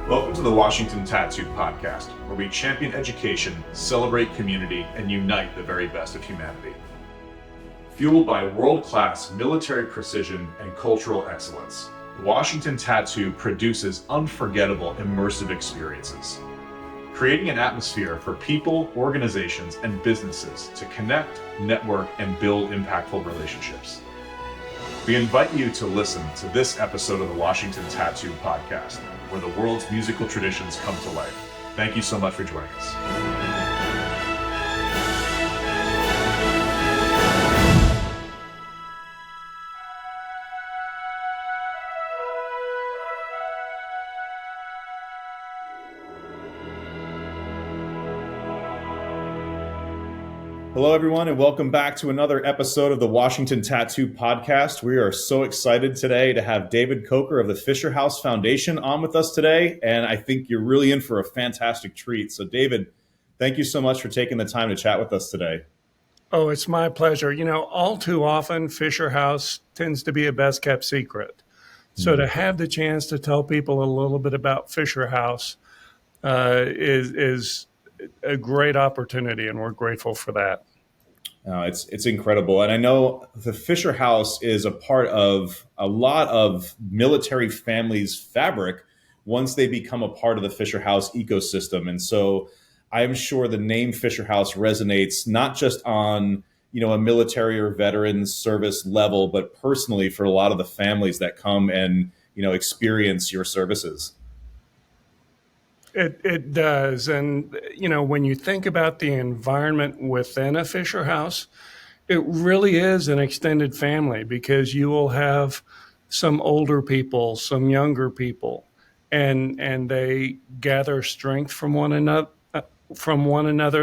Welcome to the Washington Tattoo Podcast, where we champion education, celebrate community, and unite the very best of humanity. Fueled by world-class military precision and cultural excellence, Washington Tattoo produces unforgettable immersive experiences, creating an atmosphere for people, organizations, and businesses to connect, network, and build impactful relationships. We invite you to listen to this episode of the Washington Tattoo Podcast, where the world's musical traditions come to life. Thank you so much for joining us. Hello, everyone, and welcome back to another episode of the Washington Tattoo Podcast. We are so excited today to have David Coker of the Fisher House Foundation on with us today, and I think you're really in for a fantastic treat. So, David, thank you so much for taking the time to chat with us today. Oh, it's my pleasure. You know, all too often, Fisher House tends to be a best-kept secret. So to have the chance to tell people a little bit about Fisher House is a great opportunity, and we're grateful for that. It's incredible. And I know the Fisher House is a part of a lot of military families' fabric once they become a part of the Fisher House ecosystem. And so I'm sure the name Fisher House resonates not just on, a military or veterans service level, but personally for a lot of the families that come and, experience your services. It does. And, when you think about the environment within a Fisher House, it really is an extended family because you will have some older people, some younger people, and they gather strength from one another.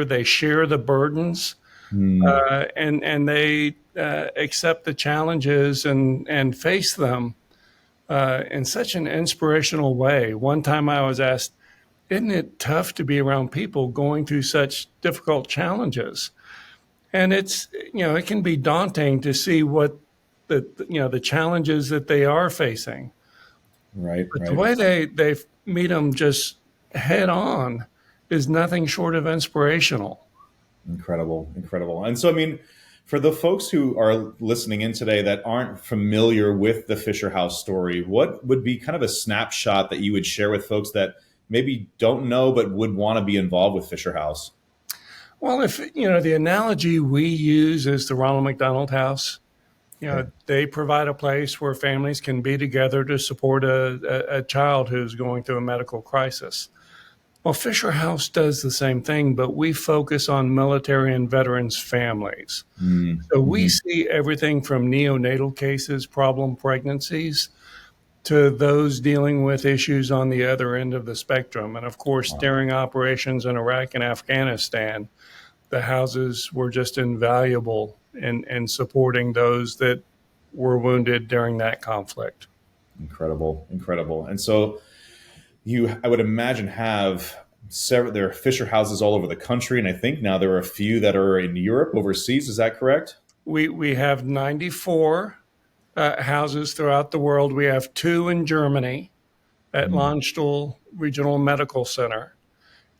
They share the burdens, and they accept the challenges and face them in such an inspirational way. One time I was asked, isn't it tough to be around people going through such difficult challenges? And it can be daunting to see what the challenges that they are facing. Right. But the way they meet them just head on is nothing short of inspirational. Incredible. And so, for the folks who are listening in today that aren't familiar with the Fisher House story, what would be kind of a snapshot that you would share with folks that maybe don't know but would want to be involved with Fisher House? Well, if the analogy we use is the Ronald McDonald House. They provide a place where families can be together to support a child who's going through a medical crisis. Well, Fisher House does the same thing, but we focus on military and veterans families. So we see everything from neonatal cases, problem pregnancies, to those dealing with issues on the other end of the spectrum. And of course, during operations in Iraq and Afghanistan, the houses were just invaluable in supporting those that were wounded during that conflict. Incredible. And so I would imagine, there are Fisher houses all over the country, and I think now there are a few that are in Europe, overseas. Is that correct? We have 94 houses throughout the world. We have 2 in Germany at Landstuhl Regional Medical Center.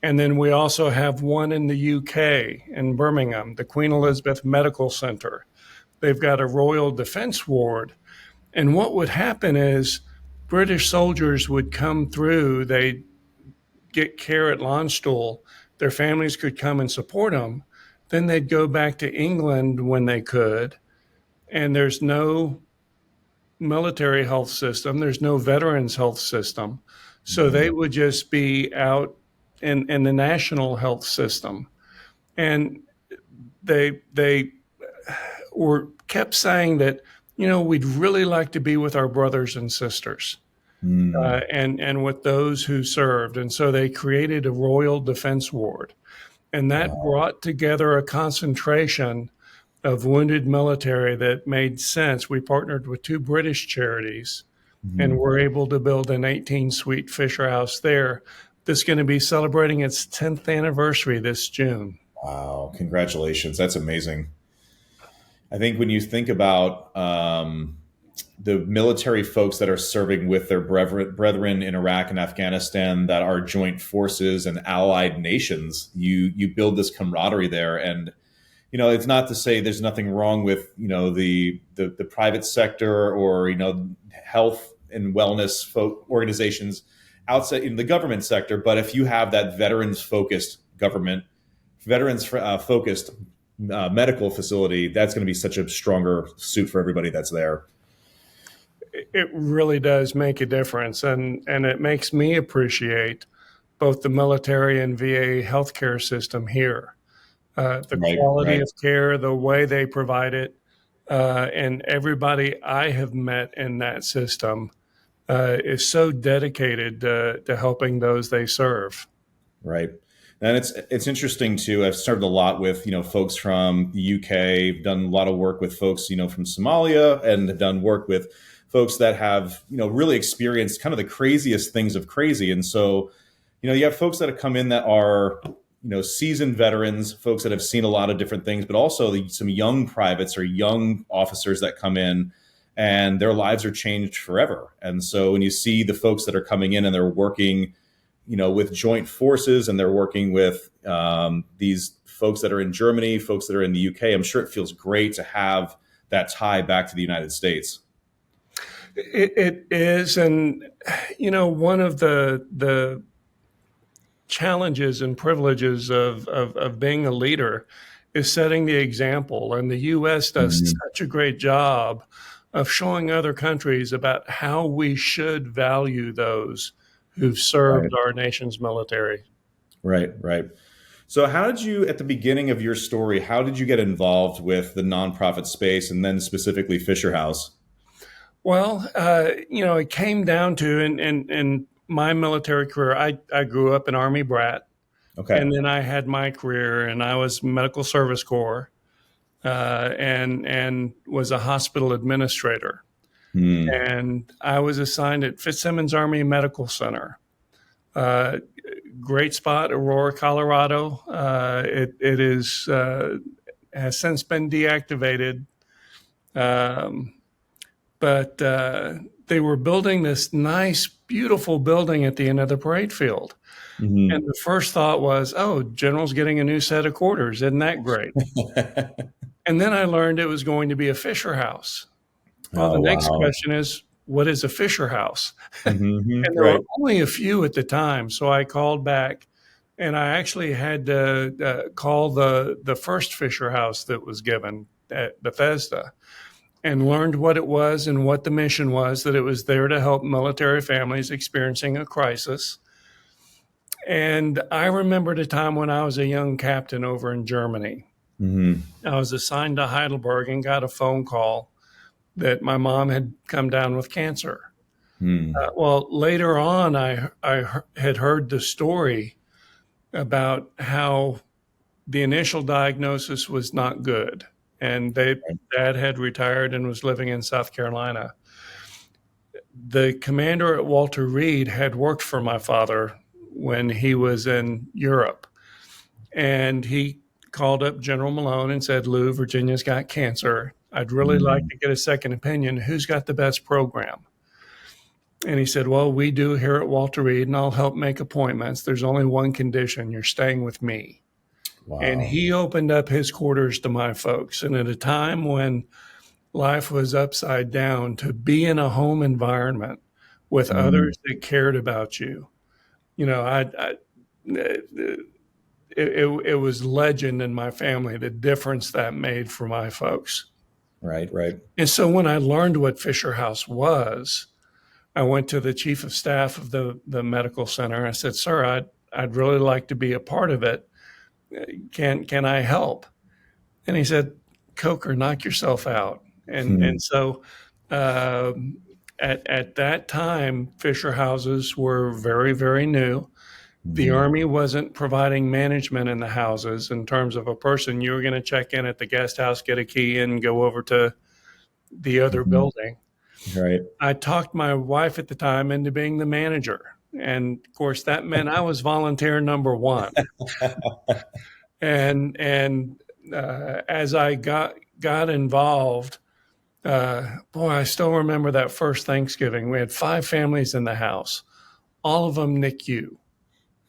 And then we also have 1 in the UK in Birmingham, the Queen Elizabeth Medical Center. They've got a Royal Defense Ward. And what would happen is British soldiers would come through, they'd get care at Landstuhl, their families could come and support them. Then they'd go back to England when they could. And there's no military health system. There's no veterans health system. So they would just be out in the national health system. And they kept saying that, we'd really like to be with our brothers and sisters and with those who served. And so they created a Royal Defense Ward. And that brought together a concentration of wounded military that made sense. We partnered with 2 British charities and were able to build an 18-suite Fisher House there that's going to be celebrating its 10th anniversary this June. Wow. Congratulations. That's amazing. I think when you think about the military folks that are serving with their brethren in Iraq and Afghanistan that are joint forces and allied nations. You build this camaraderie there, and it's not to say there's nothing wrong with the private sector or health and wellness organizations outside in the government sector, but if you have that veterans focused medical facility, that's going to be such a stronger suit for everybody that's there. It really does make a difference, and it makes me appreciate both the military and VA healthcare system here. The quality of care, the way they provide it, and everybody I have met in that system is so dedicated to helping those they serve. Right. And it's interesting too. I've started a lot with folks from the UK. I've done a lot of work with folks from Somalia, and have done work with folks that have really experienced kind of the craziest things of crazy. And so you have folks that have come in that are seasoned veterans, folks that have seen a lot of different things, but also some young privates or young officers that come in and their lives are changed forever. And so when you see the folks that are coming in and they're working with joint forces, and they're working with these folks that are in Germany, folks that are in the UK, I'm sure it feels great to have that tie back to the United States. It is, and one of the challenges and privileges of being a leader is setting the example, and the U.S. does such a great job of showing other countries about how we should value those who've served our nation's military. Right. So how did you, at the beginning of your story, how did you get involved with the nonprofit space, and then specifically Fisher House? Well, it came down to, in my military career, I grew up an Army brat. Okay. And then I had my career, and I was Medical Service Corps, and was a hospital administrator. And I was assigned at Fitzsimmons Army Medical Center. Great spot, Aurora, Colorado. It is has since been deactivated. But they were building this nice, beautiful building at the end of the parade field. And the first thought was, oh, General's getting a new set of quarters. Isn't that great? And then I learned it was going to be a Fisher House. Well, the next question is, what is a Fisher House? And there were only a few at the time. So I called back, and I actually had to call the first Fisher House that was given at Bethesda, and learned what it was and what the mission was, that it was there to help military families experiencing a crisis. And I remembered a time when I was a young captain over in Germany. I was assigned to Heidelberg and got a phone call that my mom had come down with cancer. Well, later on, I had heard the story about how the initial diagnosis was not good. And Dad had retired and was living in South Carolina. The commander at Walter Reed had worked for my father when he was in Europe. And he called up General Malone and said, Lou, Virginia's got cancer. I'd really like to get a second opinion. Who's got the best program? And he said, well, we do here at Walter Reed, and I'll help make appointments. There's only one condition. You're staying with me. Wow. And he opened up his quarters to my folks. And at a time when life was upside down, to be in a home environment with others that cared about you, it was legend in my family, the difference that made for my folks. Right. And so when I learned what Fisher House was, I went to the chief of staff of the medical center. I said, sir, I'd really like to be a part of it. Can I help? And he said, Coker, knock yourself out. And so at that time, Fisher houses were very, very new. The Army wasn't providing management in the houses in terms of a person. You were going to check in at the guest house, get a key, and go over to the other building. Right. I talked my wife at the time into being the manager. And of course, that meant I was volunteer number one. And as I got involved, Boy, I still remember that first Thanksgiving. We had 5 families in the house, all of them NICU.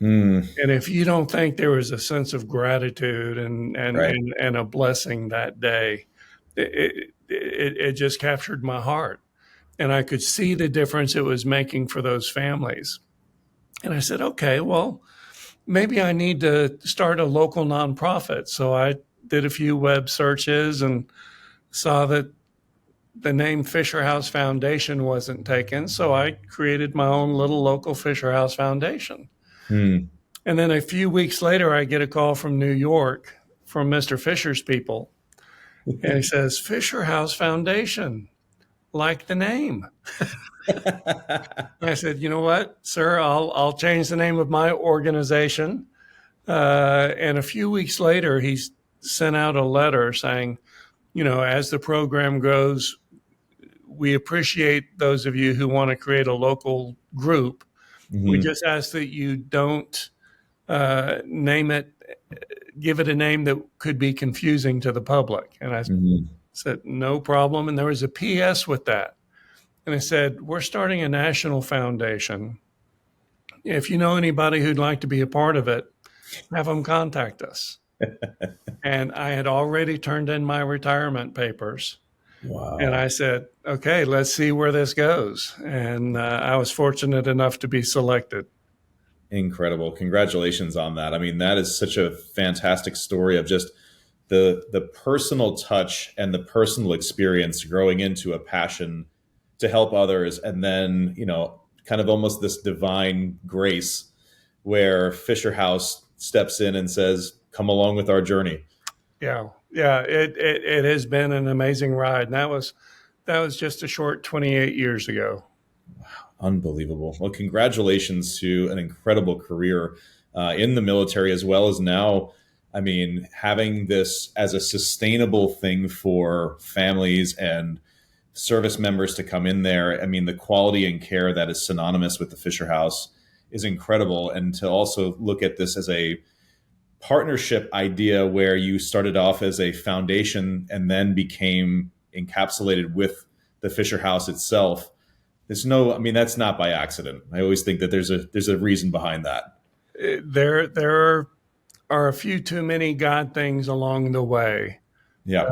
Mm, And if you don't think there was a sense of gratitude right. and a blessing that day, it just captured my heart. And I could see the difference it was making for those families. And I said, okay, well, maybe I need to start a local nonprofit. So I did a few web searches and saw that the name Fisher House Foundation wasn't taken. So I created my own little local Fisher House Foundation. Mm. And then a few weeks later, I get a call from New York from Mr. Fisher's people. And he says, Fisher House Foundation, like the name. And I said, you know what, sir, I'll change the name of my organization. And a few weeks later, he sent out a letter saying, as the program grows, we appreciate those of you who want to create a local group. We Mhm, just ask that you don't name it, give it a name that could be confusing to the public. And I mhm. said, no problem. And there was a PS with that. And I said, we're starting a national foundation. If you know anybody who'd like to be a part of it, have them contact us. And I had already turned in my retirement papers. And Wow. I said, okay, let's see where this goes. And I was fortunate enough to be selected. Incredible. Congratulations on that. I mean, that is such a fantastic story of just the personal touch and the personal experience growing into a passion to help others, and then, kind of almost this divine grace where Fisher House steps in and says, "Come along with our journey." Yeah. Yeah. It has been an amazing ride. And that was just a short 28 years ago. Unbelievable. Well, congratulations to an incredible career in the military, as well as now, I mean, having this as a sustainable thing for families and service members to come in there. I mean, the quality and care that is synonymous with the Fisher House is incredible. And to also look at this as a partnership idea where you started off as a foundation and then became encapsulated with the Fisher House itself. I mean, that's not by accident. I always think that there's a reason behind that. There are a few too many God things along the way. Yeah.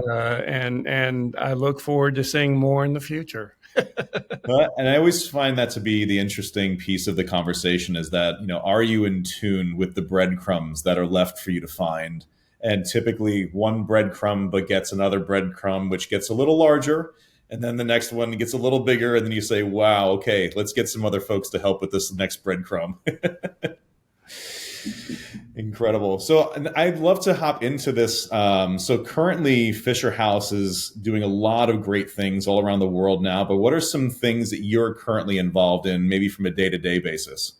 And I look forward to seeing more in the future. And I always find that to be the interesting piece of the conversation is that, are you in tune with the breadcrumbs that are left for you to find? And typically one breadcrumb begets another breadcrumb, which gets a little larger. And then the next one gets a little bigger. And then you say, wow, okay, let's get some other folks to help with this next breadcrumb. Incredible. So and I'd love to hop into this. So currently, Fisher House is doing a lot of great things all around the world now. But what are some things that you're currently involved in, maybe from a day-to-day basis?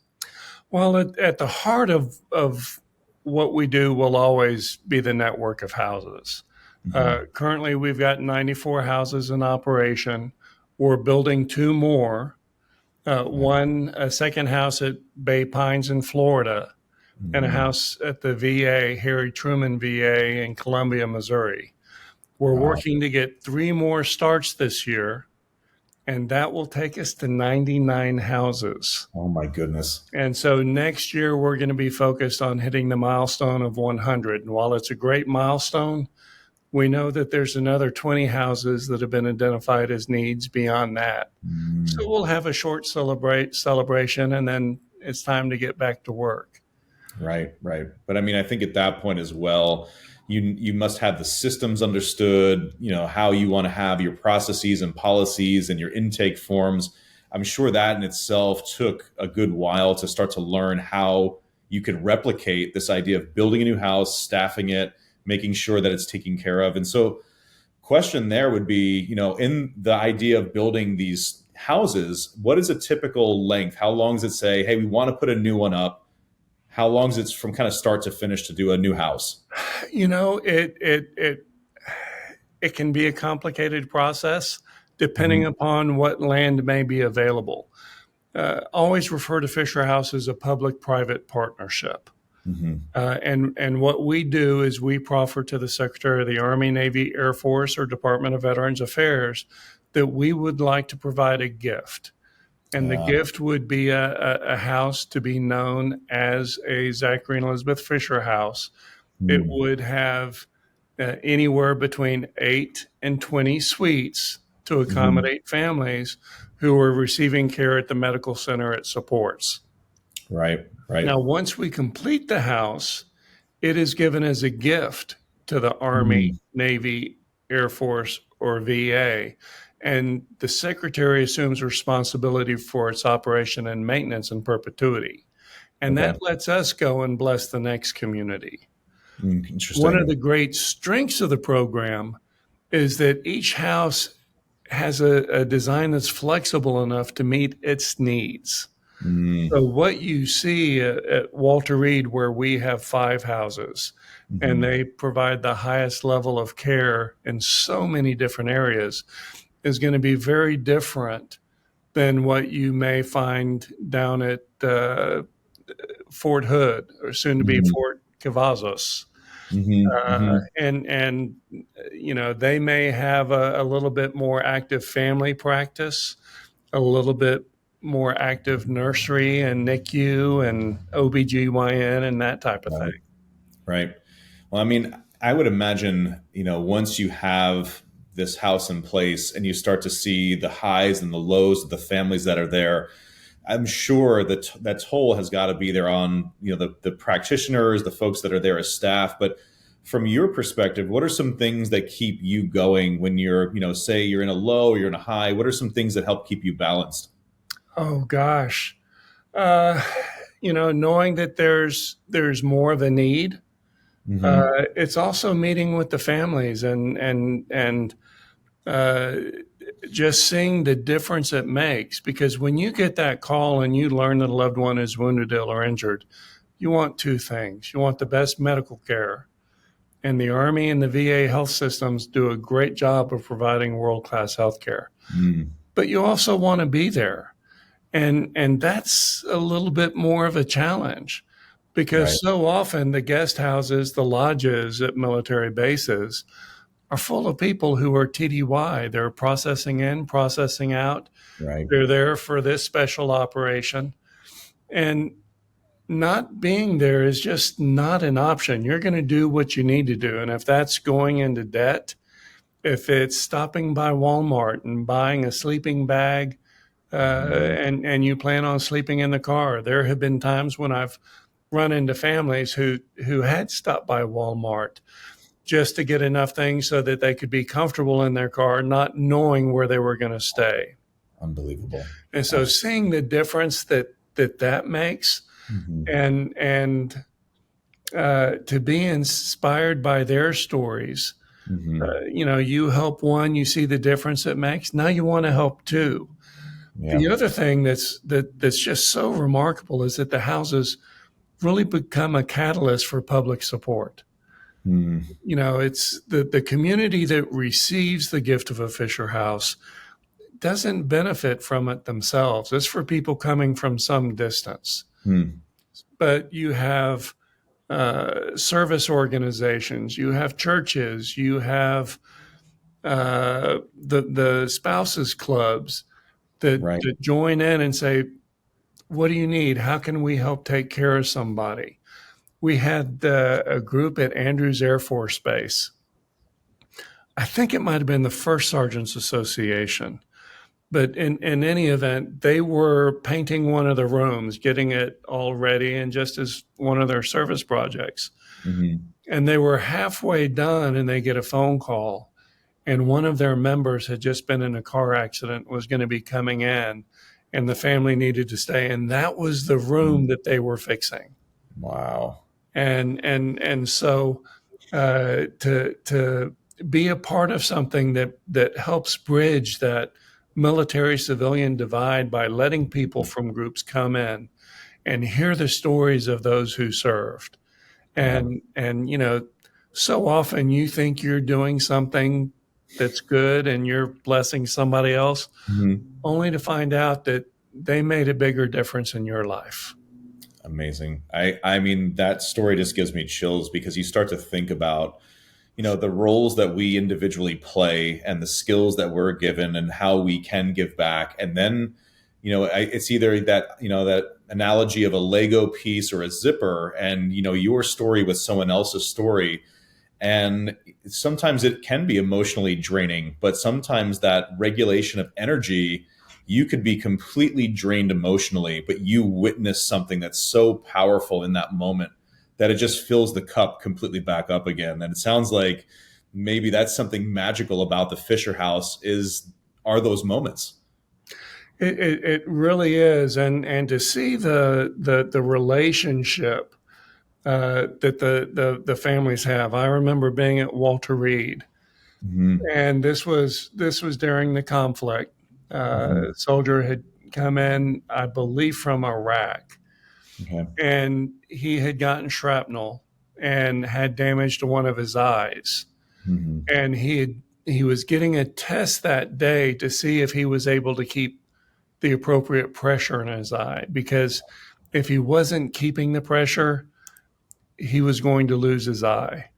Well, at the heart of what we do will always be the network of houses. Mhm. Currently, we've got 94 houses in operation. We're building 2 more. A second house at Bay Pines in Florida, and a Mhm. house at the VA, Harry Truman VA in Columbia, Missouri. We're Wow. working to get 3 more starts this year, and that will take us to 99 houses. Oh my goodness. And so next year, we're going to be focused on hitting the milestone of 100. And while it's a great milestone, we know that there's another 20 houses that have been identified as needs beyond that. So Mm. we'll have a short celebration, and then it's time to get back to work. Right, right. But I mean, I think at that point as well, you must have the systems understood, how you want to have your processes and policies and your intake forms. I'm sure that in itself took a good while to start to learn how you could replicate this idea of building a new house, staffing it, making sure that it's taken care of. And so question there would be, in the idea of building these houses, what is a typical length? How long does it say, hey, we want to put a new one up? How long is it from kind of start to finish to do a new house? You know, it can be a complicated process depending Mhm. upon what land may be available. Always refer to Fisher House as a public-private partnership. And what we do is we proffer to the Secretary of the Army, Navy, Air Force, or Department of Veterans Affairs that we would like to provide a gift. And the gift would be a house to be known as a Zachary and Elizabeth Fisher house. It would have anywhere between 8 and 20 suites to accommodate families who are receiving care at the medical center it supports. Right. Right. Now, once we complete the house, it is given as a gift to the Army, Navy, Air Force, or VA. And the Secretary assumes responsibility for its operation and maintenance in perpetuity. And Okay. that lets us go and bless the next community. Interesting. One of the great strengths of the program is that each house has a design that's flexible enough to meet its needs. So what you see at Walter Reed, where we have 5 houses, and they provide the highest level of care in so many different areas, is going to be very different than what you may find down at Fort Hood, or soon to be Fort Cavazos. And you know, they may have a little bit more active family practice, a little bit more active nursery and NICU and OBGYN and that type of thing. Right. Well, I mean, I would imagine, you know, once you have this house in place and you start to see the highs and the lows of the families that are there, I'm sure that that toll has got to be there on, you know, the practitioners, the folks that are there as staff. But from your perspective, what are some things that keep you going when you're, you know, say you're in a low or you're in a high? What are some things that help keep you balanced? Oh gosh, you know, knowing that there's more of a need. It's also meeting with the families and just seeing the difference it makes. Because when you get that call and you learn that a loved one is wounded, ill, or injured, you want 2 things. You want the best medical care, and the Army and the VA health systems do a great job of providing world-class health care. But you also want to be there. And that's a little bit more of a challenge, because so often the guest houses, the lodges at military bases are full of people who are TDY. They're processing in, processing out. Right. They're there for this special operation. And not being there is just not an option. You're going to do what you need to do. And if that's going into debt, if it's stopping by Walmart and buying a sleeping bag, and you plan on sleeping in the car. There have been times when I've run into families who had stopped by Walmart just to get enough things so that they could be comfortable in their car, not knowing where they were going to stay. Unbelievable. And so seeing the difference that makes, and to be inspired by their stories, you know, you help one, you see the difference it makes. Now you want to help 2. Yeah. The other thing that's just so remarkable is that the houses really become a catalyst for public support. You know, it's the community that receives the gift of a Fisher house doesn't benefit from it themselves. It's for people coming from some distance. But you have service organizations, you have churches, you have the spouses clubs that join in and say, what do you need? How can we help take care of somebody? We had a group at Andrews Air Force Base. I think it might have been the First Sergeants Association. But in any event, they were painting one of the rooms, getting it all ready, and just as one of their service projects. And they were halfway done, and they get a phone call. And one of their members had just been in a car accident, was going to be coming in, and the family needed to stay. And that was the room that they were fixing. Wow. And so to be a part of something that helps bridge that military civilian divide by letting people from groups come in and hear the stories of those who served. And you know, so often you think you're doing something that's good and you're blessing somebody else, only to find out that they made a bigger difference in your life. Amazing. I mean, that story just gives me chills because you start to think about, the roles that we individually play and the skills that we're given and how we can give back. And then, it's either that, that analogy of a Lego piece or a zipper and, your story with someone else's story. And sometimes it can be emotionally draining, but sometimes that regulation of energy, you could be completely drained emotionally, but you witness something that's so powerful in that moment that it just fills the cup completely back up again. And it sounds like maybe that's something magical about the Fisher House are those moments. It really is, and to see the relationship that the families have. I remember being at Walter Reed, Mm-hmm. and this was during the conflict. Mm-hmm. Soldier had come in, I believe, from Iraq, Okay. and he had gotten shrapnel and had damage to one of his eyes, Mm-hmm. and he was getting a test that day to see if he was able to keep the appropriate pressure in his eye, because if he wasn't keeping the pressure, he was going to lose his eye.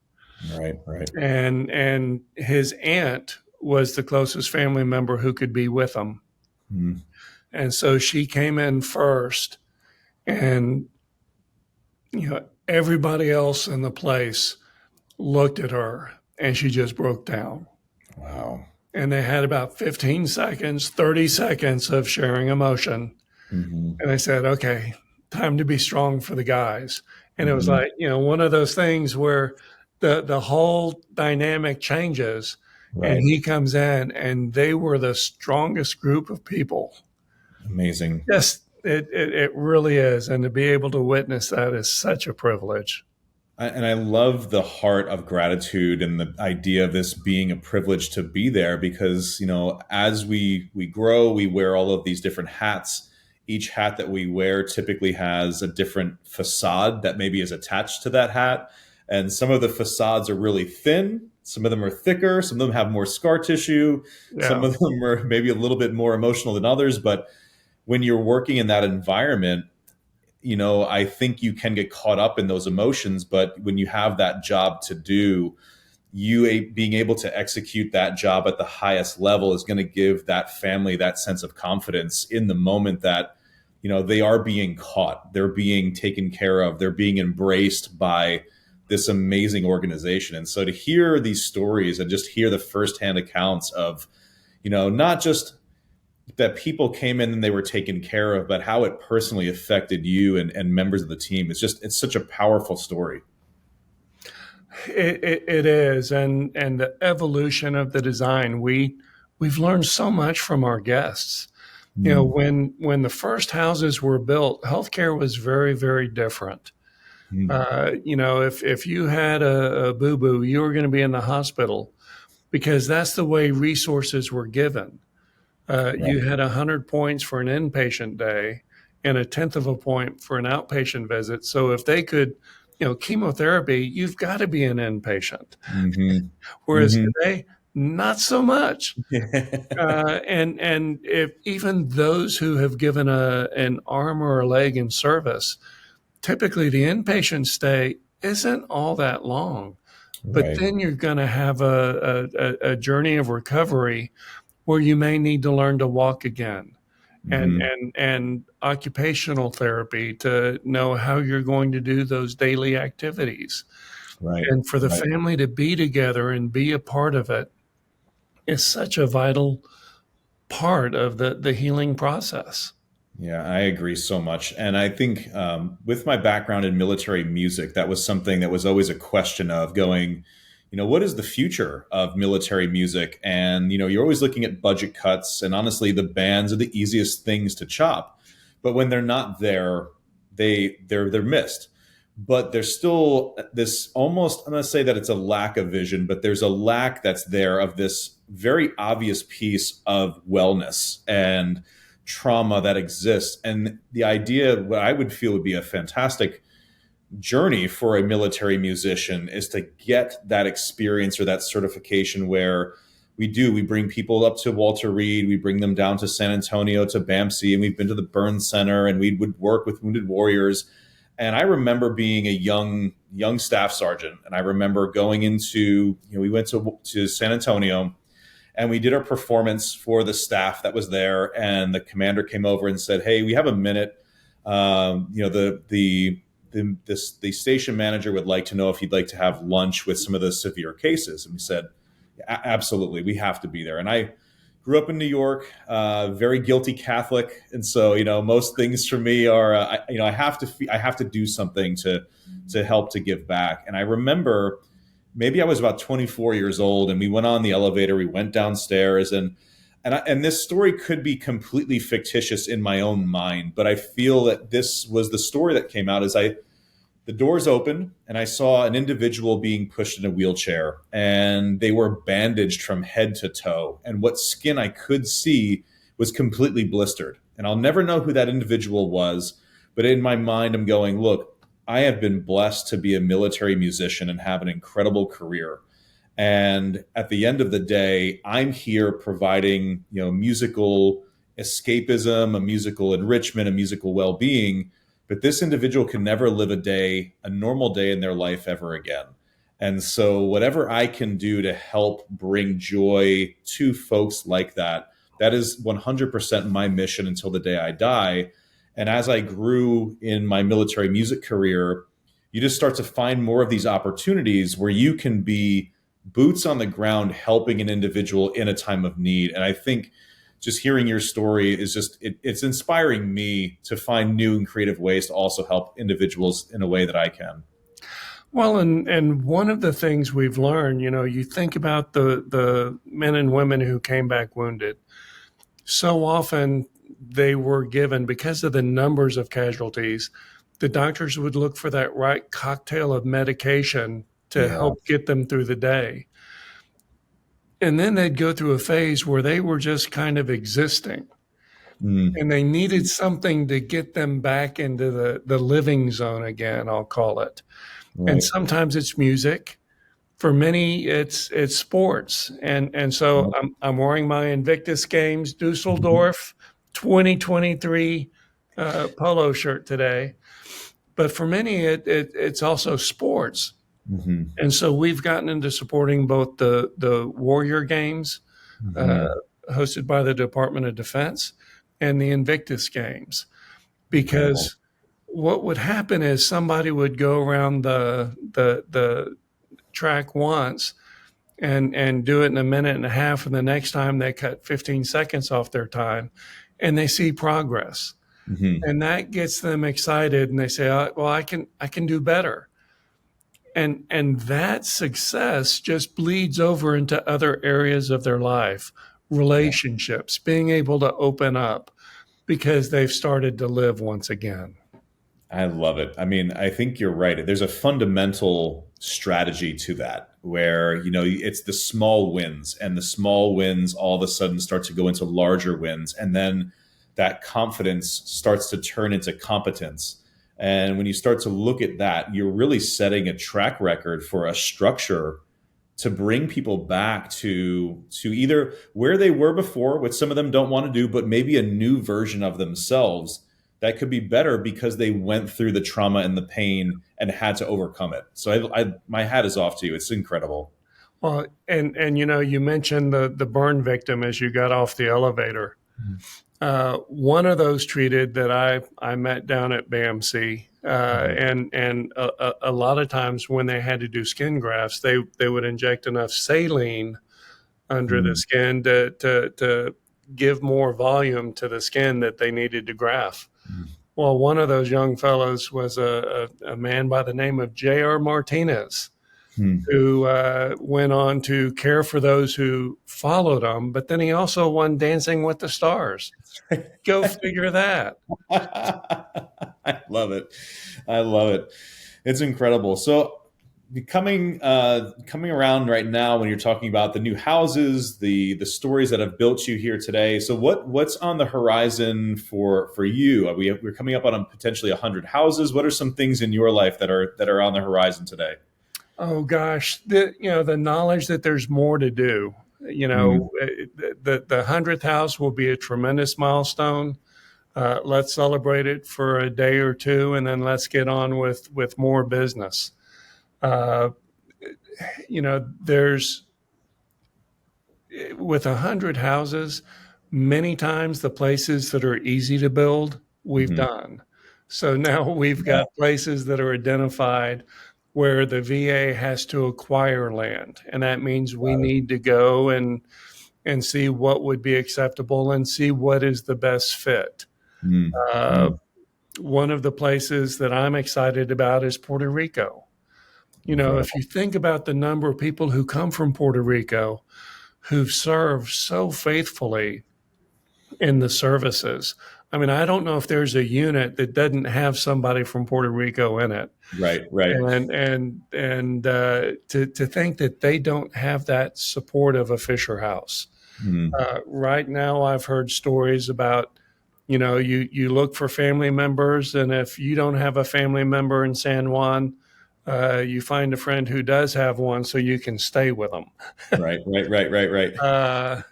Right. Right. And his aunt was the closest family member who could be with him. Mm-hmm. And so she came in first, and everybody else in the place looked at her, and she just broke down. Wow. And they had about 15 seconds, 30 seconds of sharing emotion. Mm-hmm. And I said, okay, time to be strong for the guys. And it was Mm-hmm. like, one of those things where the whole dynamic changes, and Right. he comes in, and they were the strongest group of people. Amazing. Yes, it really is. And to be able to witness that is such a privilege. And I love the heart of gratitude and the idea of this being a privilege to be there because, as we grow, we wear all of these different hats. Each hat that we wear typically has a different facade that maybe is attached to that hat. And some of the facades are really thin. Some of them are thicker. Some of them have more scar tissue. Some Yeah. of them are maybe a little bit more emotional than others. But when you're working in that environment, I think you can get caught up in those emotions, but when you have that job to do, being able to execute that job at the highest level is going to give that family that sense of confidence in the moment that, they are being caught, they're being taken care of, they're being embraced by this amazing organization. And so to hear these stories and just hear the firsthand accounts of, not just that people came in and they were taken care of, but how it personally affected you and members of the team. It's such a powerful story. It is, and the evolution of the design. We've learned so much from our guests. Mm, When the first houses were built, healthcare was very, very different. mm, If you had a boo boo, you were going to be in the hospital because that's the way resources were given. You right. had 100 points for an inpatient day and a tenth of a point for an outpatient visit. So if they could, chemotherapy, you've got to be an inpatient. Mm-hmm. Whereas Mm-hmm. today, not so much. And if even those who have given an arm or a leg in service, typically the inpatient stay isn't all that long. But Right. then you're going to have a journey of recovery where you may need to learn to walk again, and Mm-hmm. occupational therapy to know how you're going to do those daily activities. Right. And for the Right. family to be together and be a part of it is such a vital part of the healing process. Yeah, I agree so much. And I think with my background in military music, that was something that was always a question of going, what is the future of military music? And, you're always looking at budget cuts. And honestly, the bands are the easiest things to chop. But when they're not there, they're missed. But there's still this almost, I'm going to say that it's a lack of vision, but there's a lack that's there of this very obvious piece of wellness and trauma that exists. And the idea, what I would feel would be a fantastic journey for a military musician is to get that experience or that certification where we bring people up to Walter Reed, we bring them down to San Antonio to BAMC, and we've been to the Burn Center, and we would work with wounded warriors. And I remember being a young staff sergeant, and I remember going into, we went to San Antonio, and we did our performance for the staff that was there. And the commander came over and said, "Hey, we have a minute. The station manager would like to know if you'd like to have lunch with some of the severe cases." And we said, "Absolutely, we have to be there." And I grew up in New York, very guilty Catholic, and so most things for me are I have to do something to help to give back. And I remember maybe I was about 24 years old, and we went on the elevator, we went downstairs, and this story could be completely fictitious in my own mind, but I feel that this was the story that came out. The doors opened, and I saw an individual being pushed in a wheelchair, and they were bandaged from head to toe. And what skin I could see was completely blistered. And I'll never know who that individual was, but in my mind, I'm going, look, I have been blessed to be a military musician and have an incredible career. And at the end of the day, I'm here providing, musical escapism, a musical enrichment, a musical well-being. But this individual can never live a normal day in their life ever again. And so whatever I can do to help bring joy to folks like that, that is 100% my mission until the day I die. And as I grew in my military music career, you just start to find more of these opportunities where you can be boots on the ground helping an individual in a time of need. And I think just hearing your story is it's inspiring me to find new and creative ways to also help individuals in a way that I can. Well, and one of the things we've learned, you think about the men and women who came back wounded. So often they were given, because of the numbers of casualties, the doctors would look for that right cocktail of medication to help get them through the day. And then they'd go through a phase where they were just kind of existing. And they needed something to get them back into the living zone again, I'll call it. Right. And sometimes it's music. For many, it's sports. And so I'm wearing my Invictus Games Dusseldorf 2023 polo shirt today. But for many, it's also sports. Mm-hmm. And so we've gotten into supporting both the Warrior Games, hosted by the Department of Defense, and the Invictus Games, because what would happen is somebody would go around the track once and do it in a minute and a half, and the next time they cut 15 seconds off their time, and they see progress, and that gets them excited, and they say, "Well, I can do better." And that success just bleeds over into other areas of their life, relationships, being able to open up because they've started to live once again. I love it. I mean, I think you're right. There's a fundamental strategy to that where, it's the small wins, and the small wins all of a sudden start to go into larger wins. And then that confidence starts to turn into competence. And when you start to look at that, you're really setting a track record for a structure to bring people back to either where they were before, which some of them don't want to do, but maybe a new version of themselves that could be better because they went through the trauma and the pain and had to overcome it. So my hat is off to you. It's incredible. Well, and you mentioned the burn victim as you got off the elevator. One of those treated that I met down at BAMC, and a lot of times when they had to do skin grafts, they would inject enough saline under the skin to give more volume to the skin that they needed to graft. Well, one of those young fellows was a man by the name of J.R. Martinez, who went on to care for those who followed him, but then he also won Dancing with the Stars. Go figure that. I love it. I love it. It's incredible. So coming around right now, when you're talking about the new houses, the stories that have built you here today. So what's on the horizon for you? We're coming up on potentially 100 houses. What are some things in your life that are on the horizon today? Oh gosh, the knowledge that there's more to do. The 100th house will be a tremendous milestone. Let's celebrate it for a day or two, and then let's get on with more business. There's with 100 houses, many times the places that are easy to build, we've done. So now we've got places that are identified where the VA has to acquire land. And that means we need to go and see what would be acceptable and see what is the best fit. One of the places that I'm excited about is Puerto Rico. If you think about the number of people who come from Puerto Rico who've served so faithfully in the services. I mean, I don't know if there's a unit that doesn't have somebody from Puerto Rico in it. Right. And to think that they don't have that support of a Fisher House. Right now, I've heard stories about, you look for family members, and if you don't have a family member in San Juan, you find a friend who does have one, so you can stay with them. Right.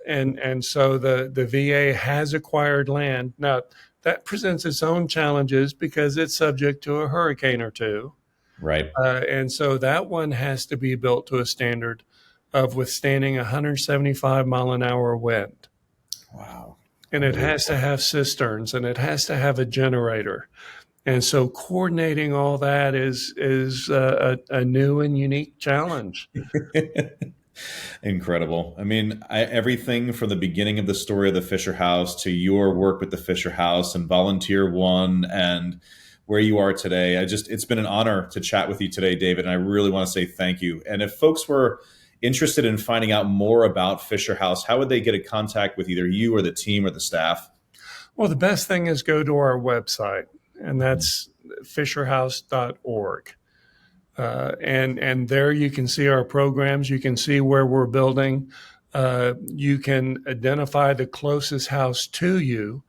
And so the VA has acquired land. Now, that presents its own challenges because it's subject to a hurricane or two. Right. And so that one has to be built to a standard of withstanding 175 mile an hour wind. Wow. And it has to have cisterns, and it has to have a generator. And so coordinating all that is a new and unique challenge. Incredible. I mean, everything from the beginning of the story of the Fisher House to your work with the Fisher House and Volunteer One and where you are today. It's been an honor to chat with you today, David. And I really want to say thank you. And if folks were interested in finding out more about Fisher House, how would they get in contact with either you or the team or the staff? Well, the best thing is go to our website, and that's fisherhouse.org. And there you can see our programs. You can see where we're building. You can identify the closest house to you.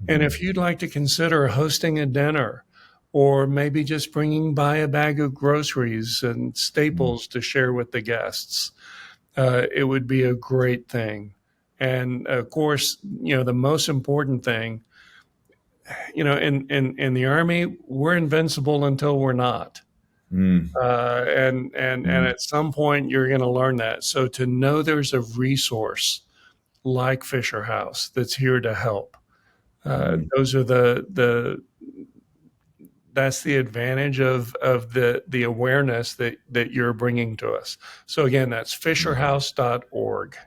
And if you'd like to consider hosting a dinner, or maybe just bringing by a bag of groceries and staples to share with the guests, it would be a great thing. And of course, the most important thing, in the Army, we're invincible until we're not. And at some point you're going to learn that. So to know there's a resource like Fisher House that's here to help, those are that's the advantage of the awareness that you're bringing to us. So again, that's fisherhouse.org.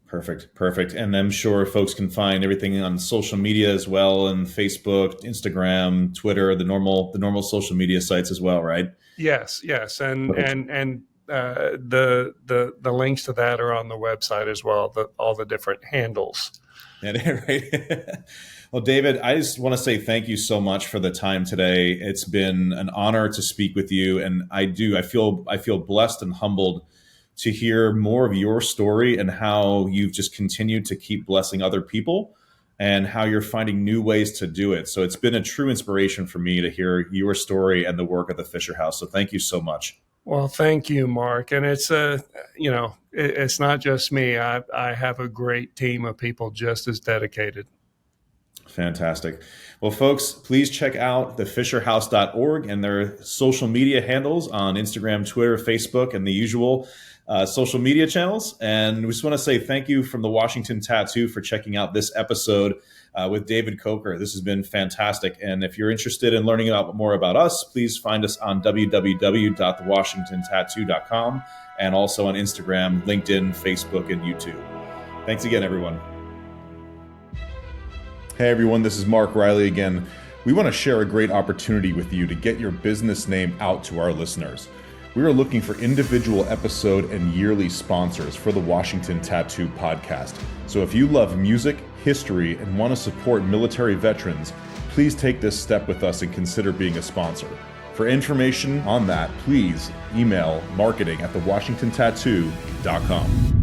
Perfect. And I'm sure folks can find everything on social media as well, and Facebook, Instagram, Twitter, the normal social media sites as well, right? Yes. And the links to that are on the website as well, all the different handles. Right. Well, David, I just want to say thank you so much for the time today. It's been an honor to speak with you, and I feel blessed and humbled to hear more of your story and how you've just continued to keep blessing other people and how you're finding new ways to do it. So it's been a true inspiration for me to hear your story and the work of the Fisher House. So thank you so much. Well, thank you, Mark. And it's it's not just me. I have a great team of people just as dedicated. Fantastic. Well, folks, please check out the fisherhouse.org and their social media handles on Instagram, Twitter, Facebook, and the usual social media channels. And we just want to say thank you from the Washington Tattoo for checking out this episode with David Coker. This has been fantastic. And if you're interested in learning more about us, please find us on www.thewashingtontattoo.com and also on Instagram, LinkedIn, Facebook, and YouTube. Thanks again, everyone. Hey everyone, this is Mark Riley again. We want to share a great opportunity with you to get your business name out to our listeners. We are looking for individual episode and yearly sponsors for the Washington Tattoo Podcast. So if you love music, history, and want to support military veterans, please take this step with us and consider being a sponsor. For information on that, please email marketing@thewashingtontattoo.com.